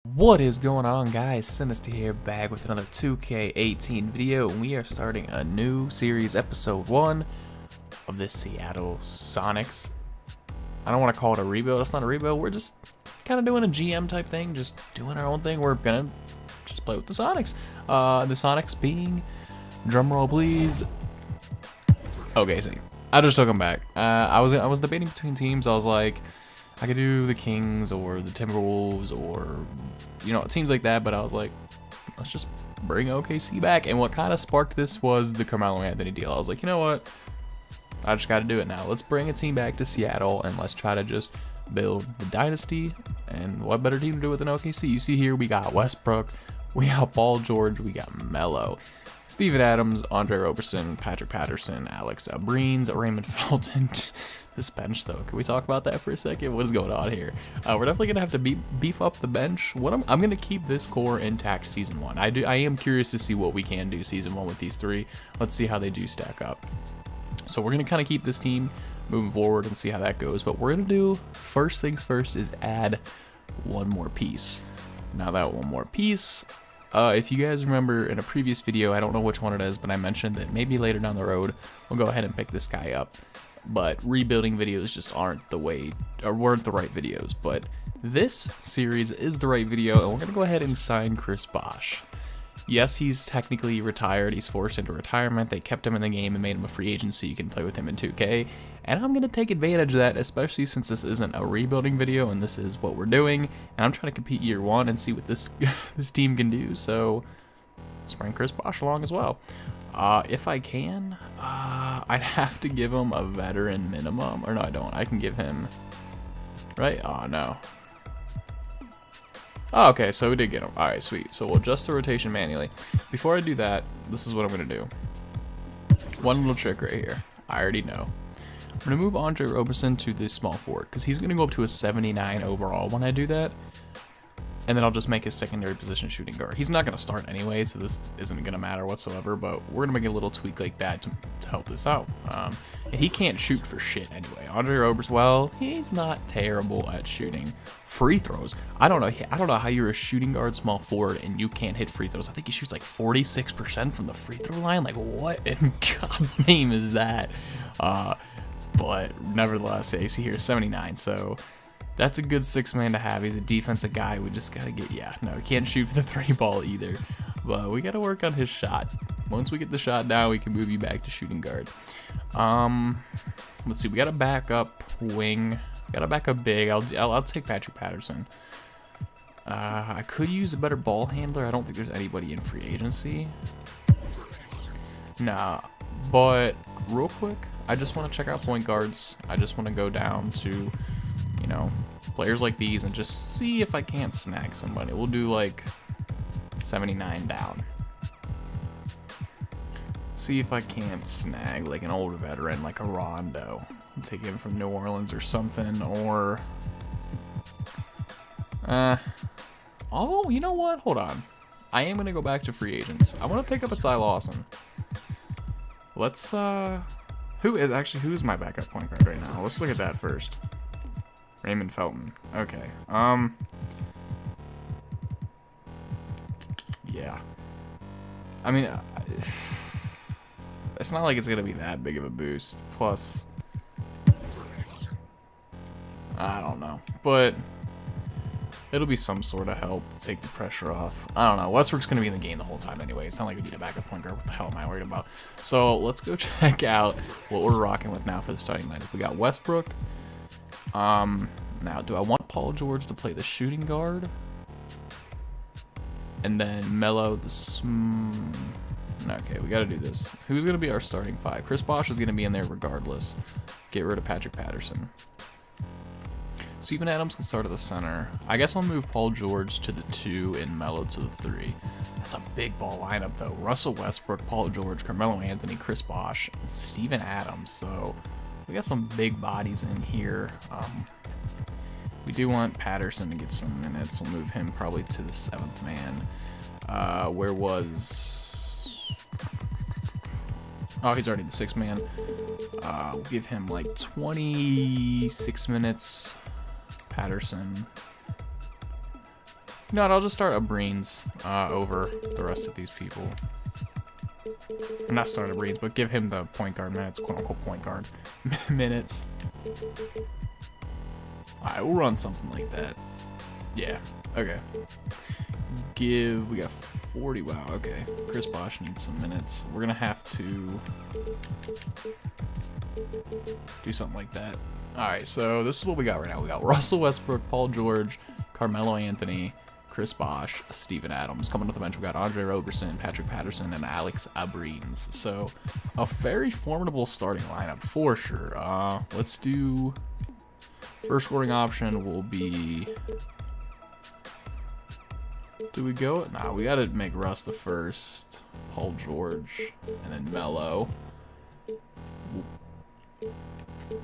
What is going on, guys? Sinister here, back with another 2K18 video, and we are starting a new series, episode 1 of this Seattle Sonics. I don't want to call it a rebuild. It's not a rebuild. We're just kind of doing a GM type thing, just doing our own thing. We're gonna just play with the Sonics. The Sonics being, drumroll please. Okay, so I just took them back. I was debating between teams. I was like, I could do the Kings or the Timberwolves or, you know, teams like that, but I was like, let's just bring OKC back. And what kind of sparked this was the Carmelo Anthony deal. I was like, you know what? I just got to do it now. Let's bring a team back to Seattle and let's try to just build the dynasty. And what better team to do it than OKC? You see here, we got Westbrook, we got Paul George, we got Melo, Steven Adams, Andre Roberson, Patrick Patterson, Alex Breen, Raymond Felton. This bench, though, can we talk about that for a second? What is going on here? We're definitely gonna have to beef up the bench. I'm gonna keep this core intact season 1. I am curious to see what we can do season 1 with these three. Let's see how they do stack up. So we're gonna kind of keep this team moving forward and see how that goes. But we're gonna do, first things first, is add one more piece. Now that one more piece, if you guys remember in a previous video, I don't know which one it is, but I mentioned that maybe later down the road we'll go ahead and pick this guy up. But rebuilding videos just aren't the way, or weren't the right videos. But this series is the right video, and we're gonna go ahead and sign Chris Bosh. Yes, he's technically retired. He's forced into retirement. They kept him in the game and made him a free agent so you can play with him in 2K. And I'm gonna take advantage of that, especially since this isn't a rebuilding video and this is what we're doing. And I'm trying to compete year 1 and see what this this team can do. So let's bring Chris Bosh along as well. If I can, I'd have to give him a veteran minimum. Or no, I don't. I can give him, right? Oh, no. Oh, okay, so we did get him. All right, sweet. So we'll adjust the rotation manually. Before I do that, this is what I'm going to do. One little trick right here. I already know. I'm going to move Andre Roberson to the small forward because he's going to go up to a 79 overall when I do that. And then I'll just make his secondary position shooting guard. He's not going to start anyway, so this isn't going to matter whatsoever, but we're going to make a little tweak like that to help this out. And he can't shoot for shit anyway. Andre Roberson, well, he's not terrible at shooting free throws. I don't know how you're a shooting guard small forward and you can't hit free throws. I think he shoots like 46% from the free throw line. Like, what in God's name is that? But nevertheless, yeah, you see here, 79, so that's a good 6-man to have. He's a defensive guy. We just gotta get, yeah, no, he can't shoot for the 3-ball either. But we gotta work on his shot. Once we get the shot down, we can move you back to shooting guard. Let's see, we got a backup wing. Got a backup big. I'll take Patrick Patterson. I could use a better ball handler. I don't think there's anybody in free agency. Nah, but real quick, I just want to check out point guards. I just want to go down to, you know, players like these and just see if I can't snag somebody. We'll do like 79 down. See if I can't snag like an older veteran like a Rondo. Take him from New Orleans or something, or oh, you know what? Hold on. I am gonna go back to free agents. I want to pick up a Ty Lawson. Let's who's my backup point guard right now? Let's look at that first. Raymond Felton. Okay. Yeah. I mean, it's not like it's gonna be that big of a boost. Plus, I don't know, but it'll be some sort of help to take the pressure off. I don't know. Westbrook's gonna be in the game the whole time anyway. It's not like we need a backup point guard. What the hell am I worried about? So let's go check out what we're rocking with now for the starting lineup. We got Westbrook. Now, do I want Paul George to play the shooting guard? And then Melo okay, we gotta do this. Who's gonna be our starting 5? Chris Bosh is gonna be in there regardless. Get rid of Patrick Patterson. Steven Adams can start at the center. I guess I'll move Paul George to the 2 and Melo to the 3. That's a big ball lineup though. Russell Westbrook, Paul George, Carmelo Anthony, Chris Bosh, and Steven Adams. So we got some big bodies in here. We do want Patterson to get some minutes. We'll move him probably to the 7th man. Where was... Oh, he's already the 6th man. We'll give him like 26 minutes. Patterson. No, I'll just start Abrines over the rest of these people. Not start Abrines, but give him the point guard minutes, quote unquote point guard minutes. Alright, we'll run something like that. Yeah, okay. We got 40, wow, okay. Chris Bosh needs some minutes. We're gonna have to do something like that. Alright, so this is what we got right now. We got Russell Westbrook, Paul George, Carmelo Anthony, Chris Bosh, Steven Adams. Coming to the bench, we got Andre Roberson, Patrick Patterson, and Alex Abrines. So, a very formidable starting lineup for sure. Let's do... First scoring option will be... Do we go? Nah, we gotta make Russ the first, Paul George, and then Melo.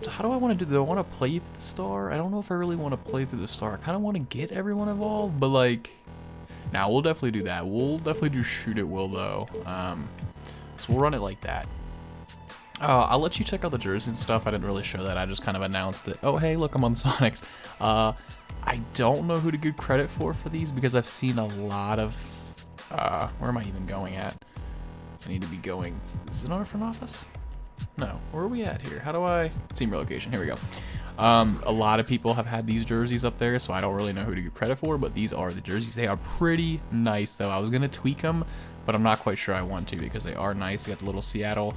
How do I want to do? Do I want to play through the star? I don't know if I really want to play through the star. I kind of want to get everyone involved, but like, now we'll definitely do that. We'll definitely do shoot at will though. So we'll run it like that. I'll let you check out the jerseys and stuff. I didn't really show that. I just kind of announced it. Oh, hey, look, I'm on the Sonics. I don't know who to give credit for these because I've seen a lot of, where am I even going at? I need to be going, is it on our front office? No, where are we at here? How do I, team relocation, here we go. A lot of people have had these jerseys up there, so I don't really know who to give credit for, but these are the jerseys. They are pretty nice though. I was gonna tweak them, but I'm not quite sure I want to because they are nice. They got the little Seattle,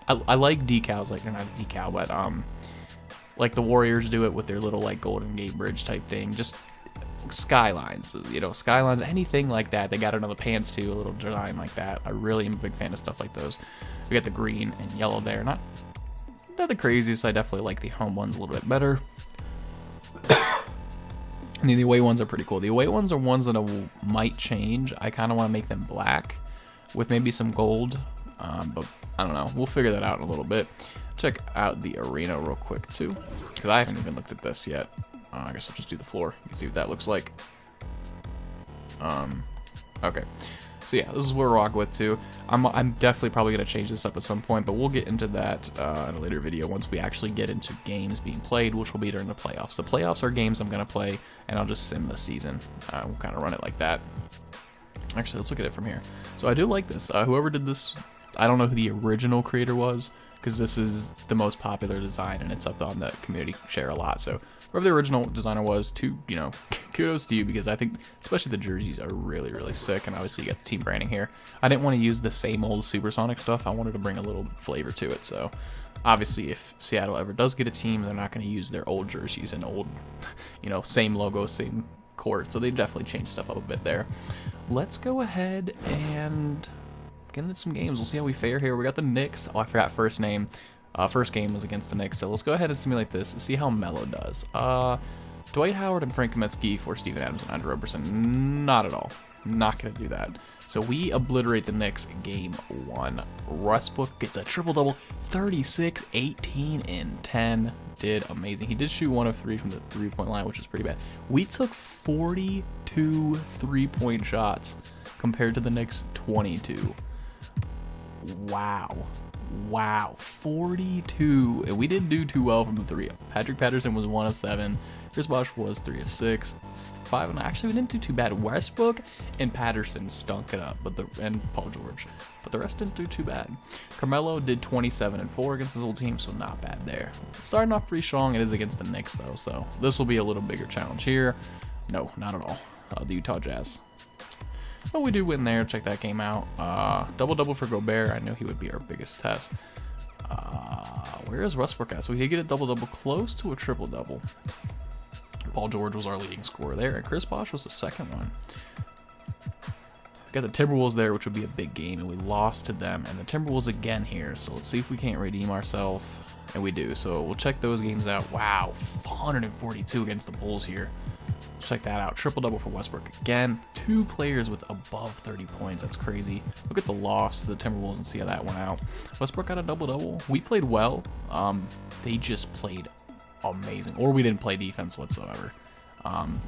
I like decals, like they're not a decal, but like the Warriors do it with their little like Golden Gate Bridge type thing, just skylines, you know, skylines, anything like that. They got it on the pants too, a little design like that. I really am a big fan of stuff like those. We got the green and yellow there, not the craziest. I definitely like the home ones a little bit better. And the away ones are pretty cool. The away ones are ones that might change. I kind of want to make them black with maybe some gold, but I don't know. We'll figure that out in a little bit. Check out the arena real quick too, because I haven't even looked at this yet. I guess I'll just do the floor. You can see what that looks like. Okay. So yeah, this is what we're rocking with too. I'm definitely probably gonna change this up at some point, but we'll get into that in a later video once we actually get into games being played, which will be during the playoffs. The playoffs are games I'm gonna play, and I'll just sim the season. We'll kind of run it like that. Actually, let's look at it from here. So I do like this. Whoever did this, I don't know who the original creator was, because this is the most popular design and it's up on the community share a lot. So whoever the original designer was, kudos to you, because I think especially the jerseys are really, really sick. And obviously you got the team branding here. I didn't want to use the same old SuperSonics stuff. I wanted to bring a little flavor to it. So obviously if Seattle ever does get a team, they're not going to use their old jerseys and old, same logo, same court. So they definitely changed stuff up a bit there. Let's go ahead and get into some games. We'll see how we fare here. We got the Knicks. Oh, I forgot first name. First game was against the Knicks, so let's go ahead and simulate this and see how Melo does. Dwight Howard and Frank Kaminsky for Steven Adams and Andre Roberson. Not at all. Not going to do that. So we obliterate the Knicks game 1. Westbrook gets a triple-double, 36, 18, and 10. Did amazing. He did shoot 1 of 3 from the three-point line, which is pretty bad. We took 42 three-point shots compared to the Knicks' 22. Wow, 42. And we didn't do too well from the 3. Patrick Patterson was 1 of 7. Chris Bosh was 3 of 6. 5 and actually we didn't do too bad. Westbrook and Patterson stunk it up, and Paul George, but the rest didn't do too bad. Carmelo did 27 and 4 against his old team, so not bad there. Starting off pretty strong. It is against the Knicks though, so this will be a little bigger challenge here. No, not at all. The Utah Jazz. But we do win there. Check that game out. Double-double for Gobert. I knew he would be our biggest test. Where is Westbrook at? So he did get a double-double, close to a triple-double. Paul George was our leading scorer there, and Chris Bosh was the second one. We got the Timberwolves there, which would be a big game, and we lost to them. And the Timberwolves again here, so let's see if we can't redeem ourselves. And we do, so we'll check those games out. Wow, 442 against the Bulls here. Check that out. Triple-double for Westbrook again. 2 players with above 30 points. That's crazy. Look at the loss to the Timberwolves and see how that went out. Westbrook got a double-double. We played well. They just played amazing. Or we didn't play defense whatsoever.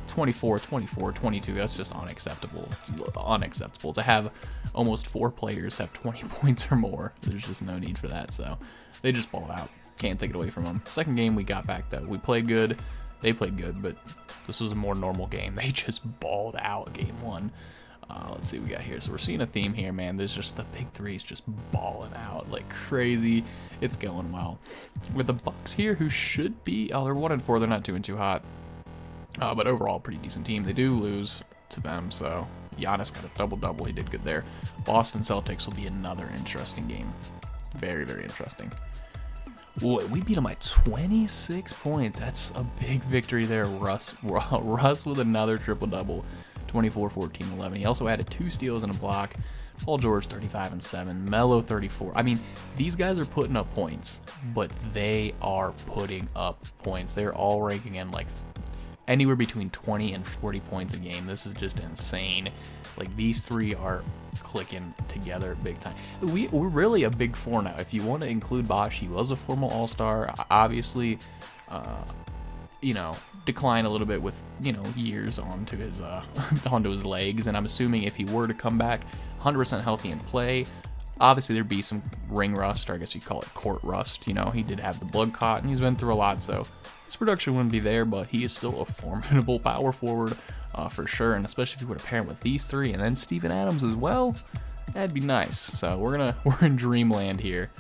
24, 24, 22. That's just unacceptable. Unacceptable. To have almost 4 players have 20 points or more. There's just no need for that. So they just balled out. Can't take it away from them. Second game we got back though. We played good. They played good, but this was a more normal game. They just balled out game 1. Let's see what we got here. So we're seeing a theme here, man. There's just the big threes just balling out like crazy. It's going well. With the Bucks here, who should be, oh, they're 1-4. They're not doing too hot. But overall, pretty decent team. They do lose to them, so Giannis got a double-double. He did good there. Boston Celtics will be another interesting game. Very, very interesting. Boy, we beat them by 26 points. That's a big victory there. Russ with another triple-double. 24, 14, 11. He also added 2 steals and a block. Paul George, 35 and 7. Melo, 34. I mean, these guys are putting up points, but they are putting up points. They're all ranking in like anywhere between 20 and 40 points a game. This is just insane. Like, these 3 are clicking together big time. We're really a big 4 now. If you want to include Bosh, he was a former All-Star. Obviously, you know, decline a little bit with, you know, years onto his onto his legs, and I'm assuming if he were to come back 100% healthy and play, obviously there'd be some ring rust, or I guess you'd call it court rust. You know, he did have the blood clot, and he's been through a lot, so his production wouldn't be there, but he is still a formidable power forward for sure, and especially if you were to pair him with these 3 and then Steven Adams as well, that'd be nice. So we're in dreamland here.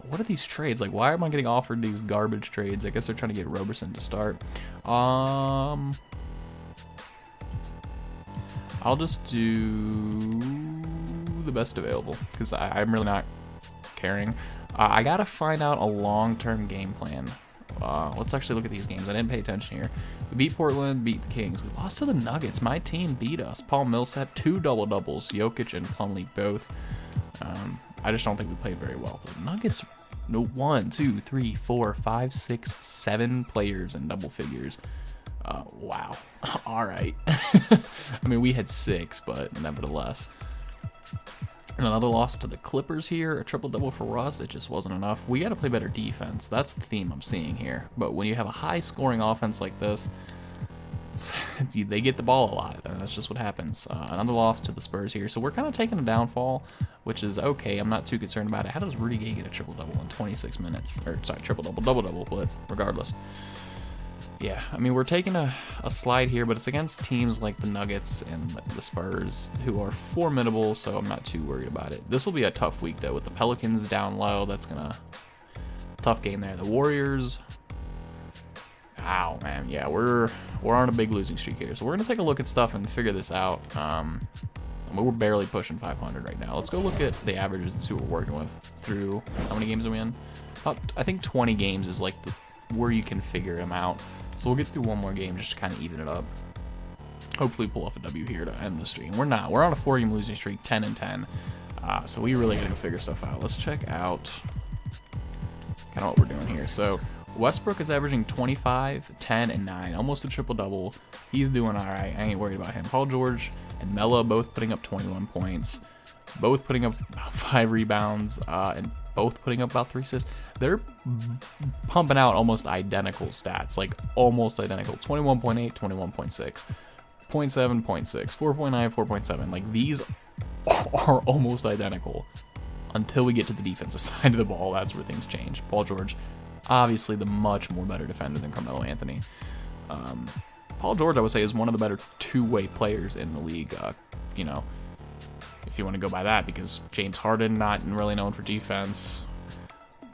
What are these trades? Like, why am I getting offered these garbage trades? I guess they're trying to get Roberson to start. I'll just do the best available, because I'm really not caring. I gotta find out a long-term game plan. Let's actually look at these games. I didn't pay attention here. We beat Portland, beat the Kings. We lost to the Nuggets. My team beat us. Paul Millsap, 2 double-doubles. Jokic and Plumlee both. I just don't think we played very well. The Nuggets, no, 1, 2, 3, 4, 5, 6, 7 players in double figures. Wow. All right. I mean, we had 6, but nevertheless. And another loss to the Clippers here, a triple-double for Russ. It just wasn't enough. We got to play better defense. That's the theme I'm seeing here. But when you have a high-scoring offense like this, they get the ball a lot, and that's just what happens. Another loss to the Spurs here, so we're kind of taking a downfall, which is okay. I'm not too concerned about it. How does Rudy Gay get a triple-double in 26 minutes? Or, sorry, triple-double, double-double, but regardless. Yeah, I mean, we're taking a slide here, but it's against teams like the Nuggets and the Spurs, who are formidable, so I'm not too worried about it. This will be a tough week, though, with the Pelicans down low. That's going to... Tough game there. The Warriors... Ow, man. Yeah, we're on a big losing streak here. So we're going to take a look at stuff and figure this out. I mean, we're barely pushing 500 right now. Let's go look at the averages and see what we're working with through... How many games are we in? About, I think 20 games is like where you can figure them out. So we'll get through one more game just to kind of even it up. Hopefully pull off a W here to end the streak. We're not. We're on a 4-game losing streak, 10-10. So we really got to go figure stuff out. Let's check out kind of what we're doing here. So Westbrook is averaging 25, 10, and 9. Almost a triple-double. He's doing all right. I ain't worried about him. Paul George and Melo both putting up 21 points. Both putting up 5 rebounds. And both putting up about 3 assists. They're pumping out almost identical stats, like almost identical. 21.8, 21.6, 0.7, 0.6, 4.9, 4.7. Like, these are almost identical until we get to the defensive side of the ball. That's where things change. Paul George, obviously the much more better defender than Carmelo Anthony. Paul George, I would say, is one of the better two-way players in the league. You know, if you want to go by that, because James Harden, not really known for defense.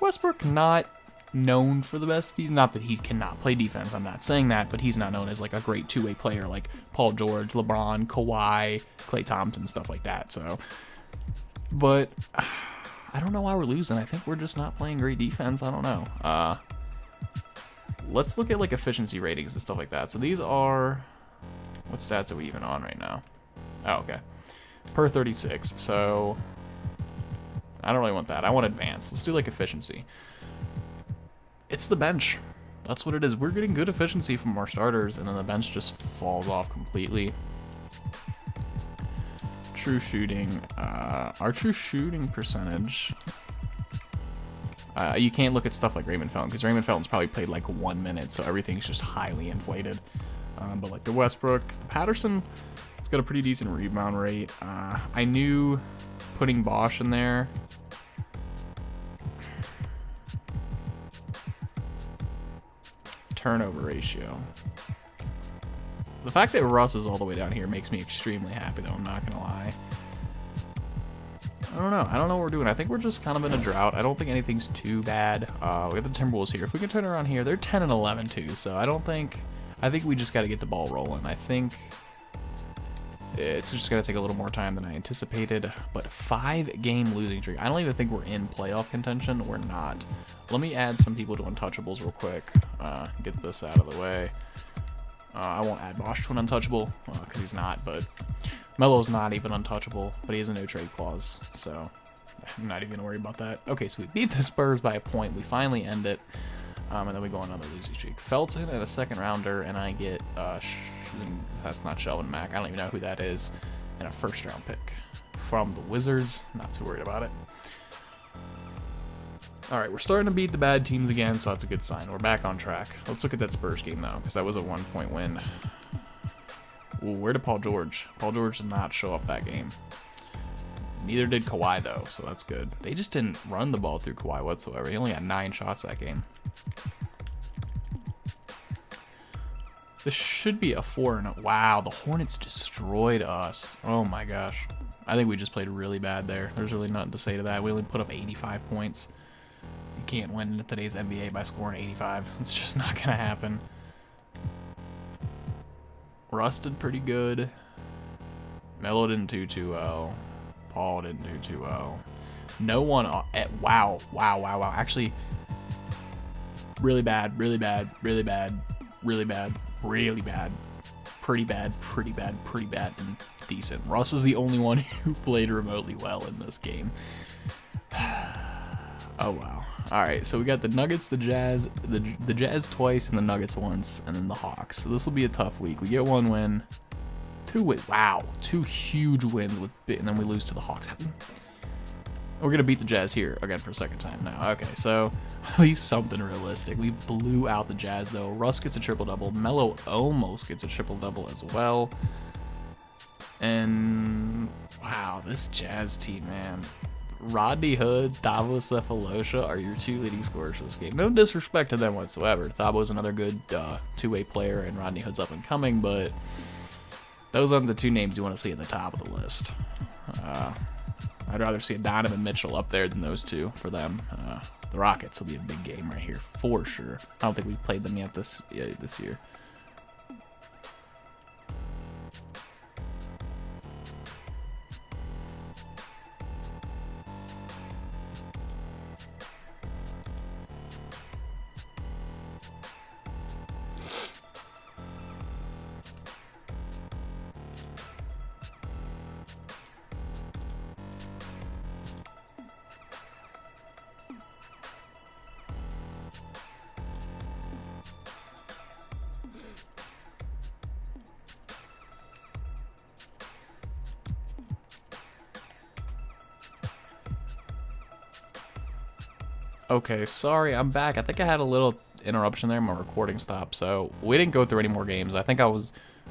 Westbrook, not known for the best. Not that he cannot play defense, I'm not saying that, but he's not known as like a great two-way player like Paul George, LeBron, Kawhi, Klay Thompson, stuff like that. So, but I don't know why we're losing. I think we're just not playing great defense. I don't know. Let's look at like efficiency ratings and stuff like that. So these are, what stats are we even on right now? Oh, okay. Per 36, so I don't really want that. I want advanced. Let's do like efficiency. It's the bench. That's what it is. We're getting good efficiency from our starters, and then the bench just falls off completely. True shooting. Our true shooting percentage. You can't look at stuff like Raymond Felton, because Raymond Felton's probably played like 1 minute, so everything's just highly inflated. But like the Westbrook, Patterson, got a pretty decent rebound rate. I knew putting Bosh in there. turnover ratio. The fact that Russ is all the way down here makes me extremely happy, though, I'm not going to lie. I don't know. I don't know what we're doing. I think we're just kind of in a drought. I don't think anything's too bad. We got the Timberwolves here. If we can turn around here, they're 10 and 11 too, so I think we just got to get the ball rolling. I think it's just going to take a little more time than I anticipated, but 5-game losing streak. I don't even think we're in playoff contention. We're not. Let me add some people to Untouchables real quick. Get this out of the way. I won't add Bosh to an untouchable, because he's not, but Melo's not even untouchable, but he has a no-trade clause, so I'm not even going to worry about that. Okay, so we beat the Spurs by a point. We finally end it, and then we go on another losing streak. Felton at a second-rounder, and I get, that's not Shelvin Mack, I don't even know who that is, and a first-round pick from the Wizards. Not too worried about it. Alright, we're starting to beat the bad teams again, so that's a good sign. We're back on track. Let's look at that Spurs game, though, because that was a 1-point win. Ooh, where did Paul George? Paul George did not show up that game. Neither did Kawhi, though, so that's good. They just didn't run the ball through Kawhi whatsoever. He only had 9 shots that game. This should be a 4-0. Wow, the Hornets destroyed us. Oh my gosh. I think we just played really bad there. There's really nothing to say to that. We only put up 85 points. You can't win in today's NBA by scoring 85. It's just not going to happen. Russ did pretty good. Melo didn't do too well. Paul didn't do too well. No one wow. Actually, really bad, really bad, really bad, really bad, really bad, pretty bad, pretty bad, pretty bad, and decent. Russ was the only one who played remotely well in this game. Oh wow. Alright, so we got the Nuggets, the Jazz, the Jazz twice, and the Nuggets once, and then the Hawks. So this will be a tough week. We get 1 win. 2 wins. Wow. 2 huge wins, and then we lose to the Hawks. We're going to beat the Jazz here again for a second time now. Okay, so at least something realistic. We blew out the Jazz, though. Russ gets a triple-double. Melo almost gets a triple-double as well. And, wow, this Jazz team, man. Rodney Hood, Thabo Cephalosha are your 2 leading scorers for this game. No disrespect to them whatsoever. Thabo's another good 2-way player, and Rodney Hood's up and coming, but those aren't the 2 names you want to see at the top of the list. I'd rather see a Donovan Mitchell up there than those 2 for them. The Rockets will be a big game right here for sure. I don't think we've played them yet this year. Okay, sorry, I'm back. I think I had a little interruption there. My recording stopped, so we didn't go through any more games. I think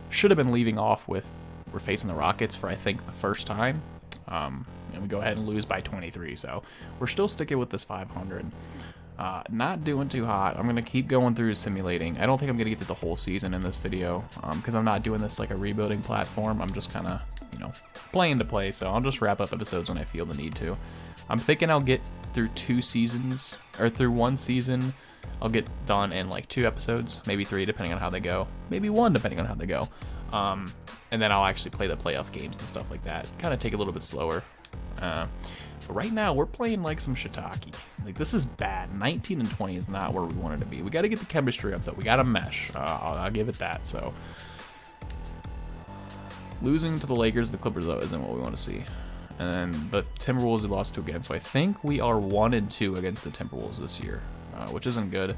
should have been leaving off with we're facing the Rockets for, I think, the first time. And we go ahead and lose by 23, so we're still sticking with this 500. Not doing too hot. I'm going to keep going through simulating. I don't think I'm going to get through the whole season in this video because I'm not doing this like a rebuilding platform. I'm just kind of, playing to play, so I'll just wrap up episodes when I feel the need to. I'm thinking I'll get through 2 seasons, or through 1 season. I'll get done in like 2 episodes, maybe 3 depending on how they go, maybe 1 depending on how they go. And then I'll actually play the playoff games and stuff like that. Kind of take it a little bit slower. But right now we're playing like some shiitake. Like this is bad. 19 and 20 is not where we wanted to be. We got to get the chemistry up though. We got to mesh. I'll give it that. So losing to the Lakers and the Clippers though isn't what we want to see. And then the Timberwolves we lost to again. So I think we are 1-2 against the Timberwolves this year, which isn't good.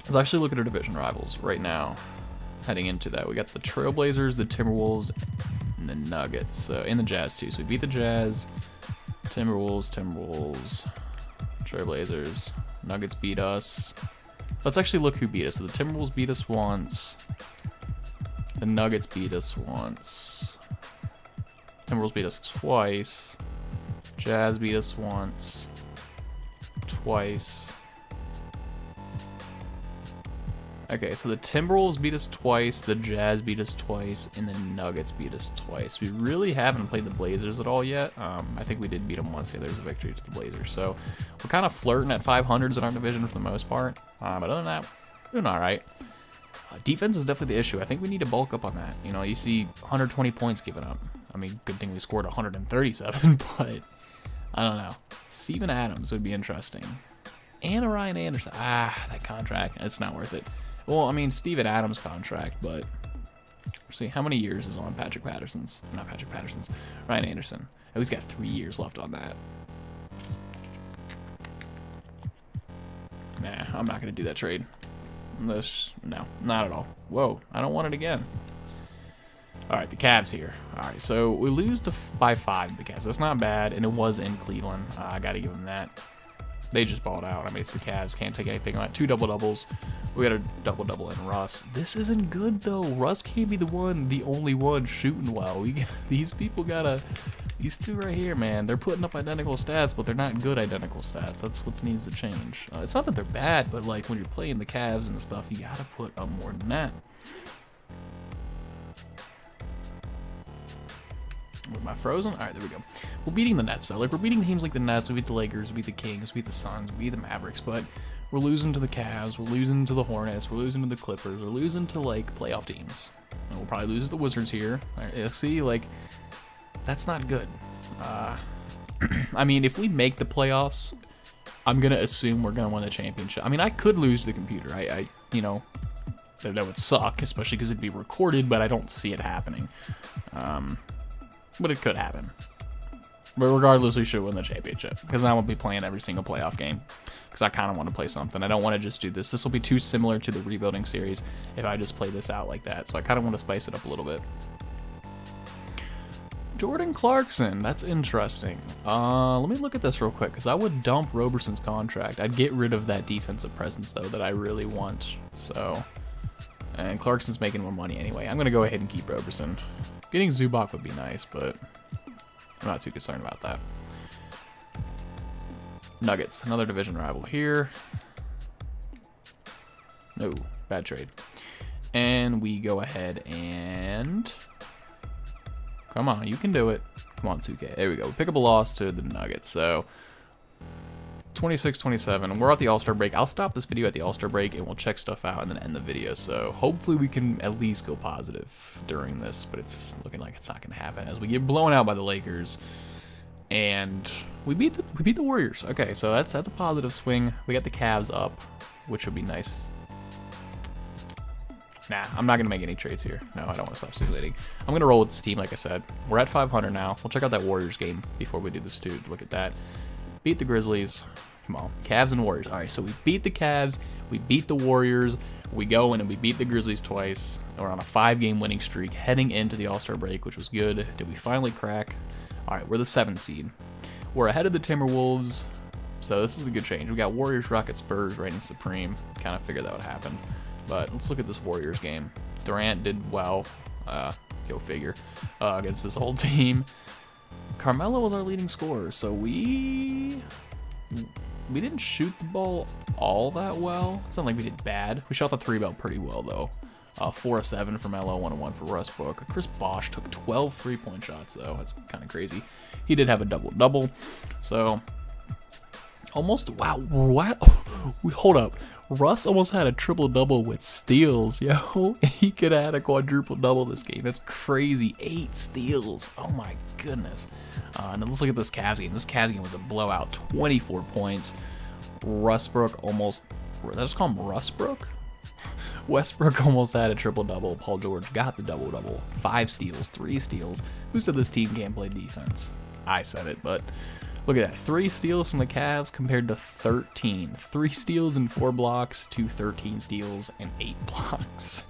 Let's actually look at our division rivals right now. Heading into that, we got the Trailblazers, the Timberwolves, and the Nuggets, and the Jazz too. So we beat the Jazz, Timberwolves, Trailblazers, Nuggets beat us. Let's actually look who beat us. So the Timberwolves beat us once, the Nuggets beat us once, Timberwolves beat us twice, Jazz beat us once, twice, Okay, so the Timberwolves beat us twice, the Jazz beat us twice, and the Nuggets beat us twice. We really haven't played the Blazers at all yet. I think we did beat them once. Yeah, there's a victory to the Blazers. So we're kind of flirting at 500s in our division for the most part. But other than that, we're doing all right. Defense is definitely the issue. I think we need to bulk up on that. You know, you see 120 points given up. I mean, good thing we scored 137, but I don't know. Steven Adams would be interesting. And Ryan Anderson. That contract. It's not worth it. Well, I mean, Steven Adams' contract, but see, how many years is on Patrick Patterson's? Not Patrick Patterson's. Ryan Anderson. At least got 3 years left on that. Nah, I'm not going to do that trade. No, not at all. Whoa, I don't want it again. All right, the Cavs here. All right, so we lose by 5 to the Cavs. That's not bad, and it was in Cleveland. I got to give them that. They just balled out. I mean, it's the Cavs. Can't take anything on it. 2 double-doubles. We got a double-double in Russ. This isn't good, though. Russ can't be the only one shooting well. These people gotta... These two right here, man, they're putting up identical stats, but they're not good identical stats. That's what needs to change. It's not that they're bad, but, like, when you're playing the Cavs and stuff, you gotta put up more than that. Am I frozen? All right, there we go. We're beating the Nets, though. Like, we're beating teams like the Nets. We beat the Lakers. We beat the Kings. We beat the Suns. We beat the Mavericks. But we're losing to the Cavs. We're losing to the Hornets. We're losing to the Clippers. We're losing to, like, playoff teams. And we'll probably lose to the Wizards here. All right, see, like, that's not good. I mean, if we make the playoffs, I'm going to assume we're going to win the championship. I mean, I could lose the computer. You know, that would suck, especially because it'd be recorded, but I don't see it happening. But it could happen. But regardless, we should win the championship. Because I won't be playing every single playoff game. Because I kind of want to play something. I don't want to just do this. This will be too similar to the rebuilding series if I just play this out like that. So I kind of want to spice it up a little bit. Jordan Clarkson. That's interesting. Let me look at this real quick. Because I would dump Roberson's contract. I'd get rid of that defensive presence, though, that I really want. So... And Clarkson's making more money anyway. I'm going to go ahead and keep Roberson. Getting Zubac would be nice, but I'm not too concerned about that. Nuggets, another division rival here. No, bad trade. And we go ahead and... Come on, you can do it. Come on, 2K. There we go. We pick up a loss to the Nuggets, so... 26-27. We're at the All-Star break. I'll stop this video at the All-Star break and we'll check stuff out and then end the video. So hopefully we can at least go positive during this, but it's looking like it's not going to happen as we get blown out by the Lakers. And we beat the Warriors. Okay, so that's a positive swing. We got the Cavs up, which would be nice. Nah, I'm not going to make any trades here. No, I don't want to stop simulating. I'm going to roll with this team, like I said. We're at 500 now. We'll check out that Warriors game before we do this, too. Look at that. Beat the Grizzlies. Come on. Cavs and Warriors. All right, so we beat the Cavs. We beat the Warriors. We go in and we beat the Grizzlies twice. We're on a 5-game winning streak heading into the All-Star break, which was good. Did we finally crack? All right, we're the 7th seed. We're ahead of the Timberwolves, so this is a good change. We got Warriors, Rockets, Spurs reigning supreme. Kind of figured that would happen. But let's look at this Warriors game. Durant did well. Go figure. Against this whole team. Carmelo was our leading scorer, so we didn't shoot the ball all that well. It's not like we did bad. We shot the 3-ball pretty well, though. 4 of 7 for Melo, 1 of 1 for Westbrook. Chris Bosh took 12 3-point shots, though. That's kind of crazy. He did have a double-double, so almost, wow, what? Hold up. Russ almost had a triple-double with steals, yo. He could have had a quadruple-double this game. That's crazy. 8 steals. Oh, my goodness. And then let's look at this Cavs game. This Cavs game was a blowout. 24 points. Westbrook almost... Did I just call him Westbrook? Westbrook almost had a triple-double. Paul George got the double-double. 5 steals. 3 steals. Who said this team can't play defense? I said it, but... Look at that, 3 steals from the Cavs compared to 13. 3 steals and 4 blocks to 13 steals and 8 blocks.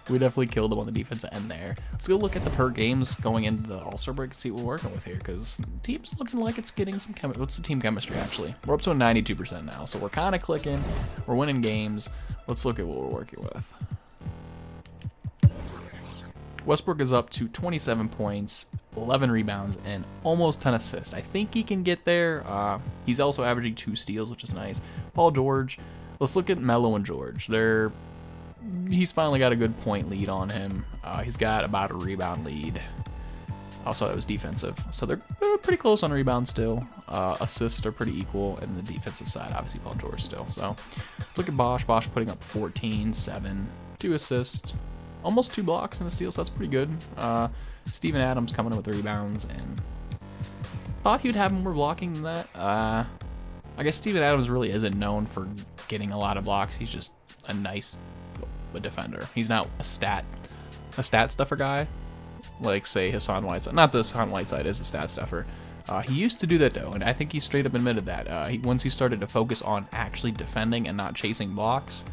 We definitely killed them on the defensive end there. Let's go look at the per games going into the All-Star break and see what we're working with here, because the team's looking like it's getting some chemistry. What's the team chemistry, actually? We're up to a 92% now, so we're kind of clicking. We're winning games. Let's look at what we're working with. Westbrook is up to 27 points, 11 rebounds, and almost 10 assists. I think he can get there. He's also averaging 2 steals, which is nice. Paul George, let's look at Melo and George. They're he's finally got a good point lead on him. He's got about a rebound lead. Also, it was defensive, so they're pretty close on rebounds still. Assists are pretty equal, and the defensive side, obviously, Paul George still. So let's look at Bosh. Bosh putting up 14, 7, 2 assists, almost 2 blocks and a steal, so that's pretty good. Steven Adams coming in with the rebounds, and thought he'd have more blocking than that. I guess Steven Adams really isn't known for getting a lot of blocks. He's just a nice defender. He's not a stat stuffer guy, like, say, Hassan Whiteside. Not that Hassan Whiteside is a stat stuffer. He used to do that, though, and I think he straight up admitted that. Once he started to focus on actually defending and not chasing blocks,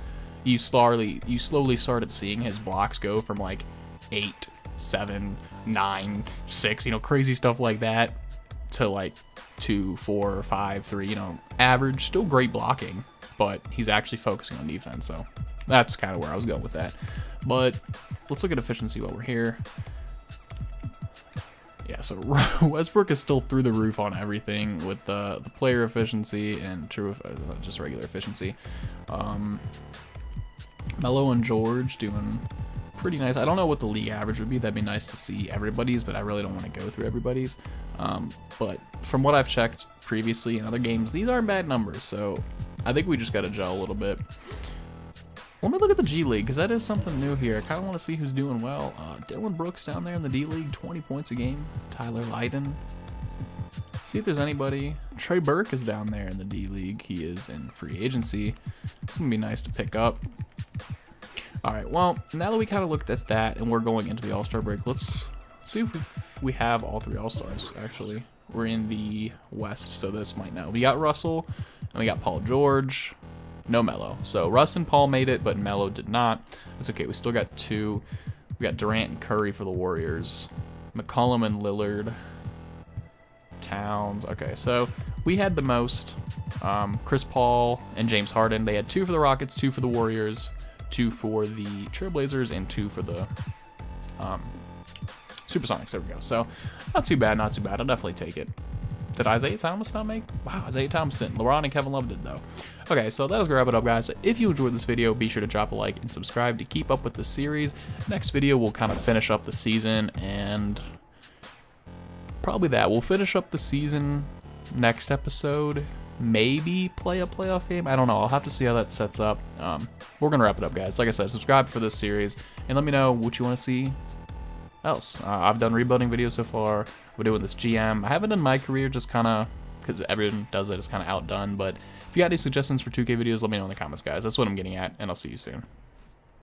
you slowly started seeing his blocks go from, like, 8, 7, 9, 6, crazy stuff like that, to, like, 2, 4, 5, 3, average. Still great blocking, but he's actually focusing on defense, so that's kind of where I was going with that. But let's look at efficiency while we're here. Yeah, so Westbrook is still through the roof on everything with the player efficiency and just regular efficiency. Melo and George doing pretty nice. I don't know what the league average would be. That'd be nice to see everybody's, but I really don't want to go through everybody's. But from what I've checked previously in other games, these aren't bad numbers, so I think we just got to gel a little bit. Let me look at the G League, because that is something new here. I kind of want to see who's doing well. Dylan Brooks down there in the D League, 20 points a game. Tyler Lydon. See if there's anybody. Trey Burke is down there in the D League. He is in free agency. It's going to be nice to pick up. All right, well, now that we kind of looked at that and we're going into the All-Star break, let's see if we have all 3 All-Stars, actually. We're in the West, so this might not. We got Russell, and we got Paul George. No Melo. So Russ and Paul made it, but Melo did not. That's okay. We still got 2. We got Durant and Curry for the Warriors. McCollum and Lillard. Towns. Okay, so we had the most. Chris Paul and James Harden. They had 2 for the Rockets, 2 for the Warriors, 2 for the Trailblazers, and 2 for the SuperSonics. There we go. So not too bad, not too bad. I'll definitely take it. Did Isaiah Thomas not make? Wow, Isaiah Thomas didn't. LeBron and Kevin Love did, though. Okay, so that'll wrap it up, guys. If you enjoyed this video, be sure to drop a like and subscribe to keep up with the series. Next video, we'll kind of finish up the season, and probably that. We'll finish up the season next episode. Maybe play a playoff game. I don't know. I'll have to see how that sets up. We're going to wrap it up, guys. Like I said, subscribe for this series, and let me know what you want to see else. I've done rebuilding videos so far. We're doing this GM. I haven't done my career, just kind of because everyone does it. It's kind of outdone. But if you got any suggestions for 2K videos, let me know in the comments, guys. That's what I'm getting at, and I'll see you soon.